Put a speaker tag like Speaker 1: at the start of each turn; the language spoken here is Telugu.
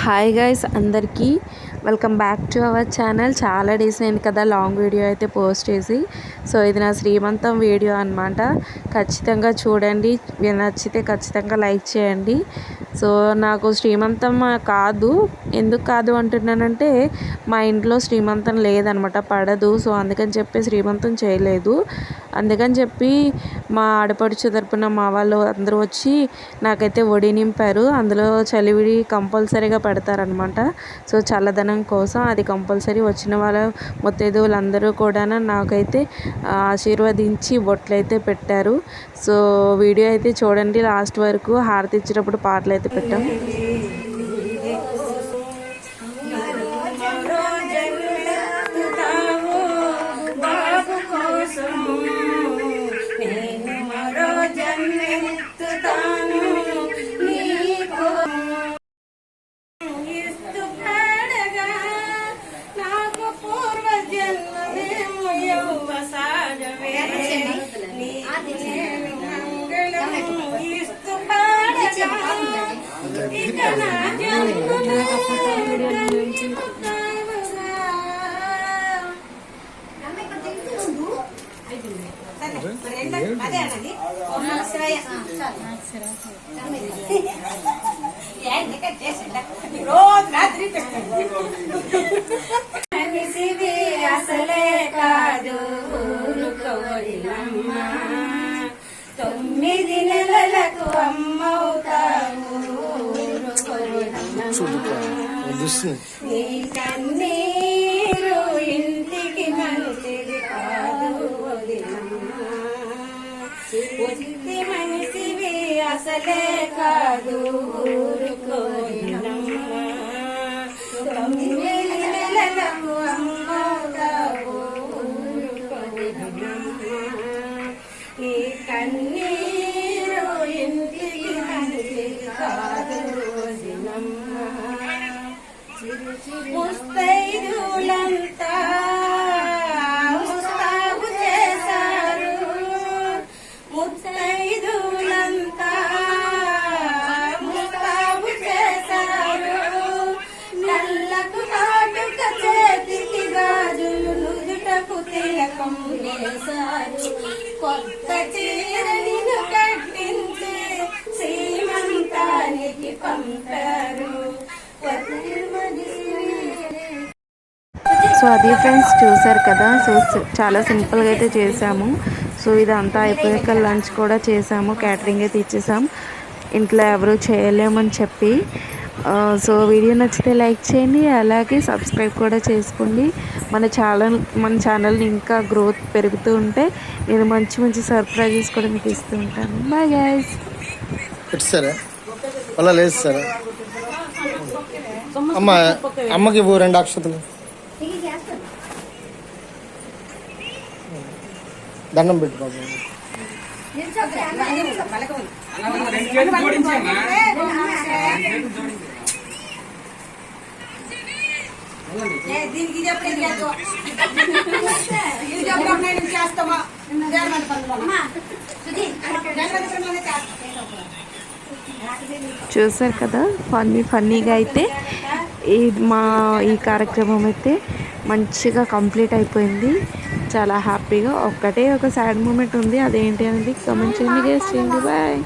Speaker 1: హాయ్ గైస్ అందరికీ welcome back to our channel. చాలా డేస్ అయింది కదా లాంగ్ వీడియో అయితే పోస్ట్ చేసి. సో ఇది నా శ్రీమంతం వీడియో అనమాట. ఖచ్చితంగా చూడండి, నచ్చితే ఖచ్చితంగా లైక్ చేయండి. సో నాకు శ్రీమంతం కాదు, ఎందుకు కాదు అంటున్నానంటే మా ఇంట్లో శ్రీమంతం లేదనమాట, పడదు. సో అందుకని చెప్పి శ్రీమంతం చేయలేదు. అందుకని చెప్పి మా ఆడపడుచు తరపున మా వాళ్ళు అందరూ వచ్చి నాకైతే ఒడి నింపారు. అందులో చలివిడి కంపల్సరీగా పెడతారనమాట. సో చల్లదనం కోసం అది కంపల్సరీ. వచ్చిన వాళ్ళ ముత్తైదువులందరూ కూడా నాకైతే ఆశీర్వదించి బొట్లయితే పెట్టారు. సో వీడియో అయితే చూడండి లాస్ట్ వరకు. హారతి ఇచ్చేటప్పుడు పాటలు అయితే పెట్టాం.
Speaker 2: అసలే కాదు 9 నెలలకు అమ్మవుతావు. నీ కన్నీరు ఇంటికి మంచిది కాదు వదినమ్మా. ఉత్తి మనిషివి అసలే కాదు ఊరుకోనమ్మా. 9 నెలలకు అమ్మవుతావు ఊరుకోనమ్మా. నీ కన్నీరు ఇంటికి మంచిది కాదు వదినమ్మా. ముస్తైదులంతా ముస్తాబు చేశారు. ముస్తైదులంతా ముస్తాబు చేశారు. నల్లకు కాటుక చేతికి గాజులు నుదుటకు తిలకం వేశారు. కొత్త చీరను కట్టించి శ్రీమంతానికి పంపారు.
Speaker 1: సో అది ఫ్రెండ్స్ చూసారు కదా. సో చాలా సింపుల్గా అయితే చేసాము. సో ఇదంతా అయిపోయాక లంచ్ కూడా చేసాము, క్యాటరింగ్ అయితే ఇచ్చేసాం. ఇంట్లో ఎవరు చేయలేమని చెప్పి. సో వీడియో నచ్చితే లైక్ చేయండి, అలాగే సబ్స్క్రైబ్ కూడా చేసుకోండి. మన ఛానల్ని ఇంకా గ్రోత్ పెరుగుతూ ఉంటే నేను మంచి మంచి సర్ప్రైజెస్ కూడా మీకు ఇస్తూ ఉంటాను. Bye guys.
Speaker 3: అమ్మకి 2 అక్షతలు దండం పెట్టు బాబు.
Speaker 1: చూసారు కదా, ఫన్నీగా అయితే ఈ కార్యక్రమం అయితే మంచిగా కంప్లీట్ అయిపోయింది. చాలా హ్యాపీగా. ఒక్కటే ఒక సాడ్ మూమెంట్ ఉంది, అదేంటి అనేది కమెంట్ చేయండి, గెస్ చేయండి. బాయ్.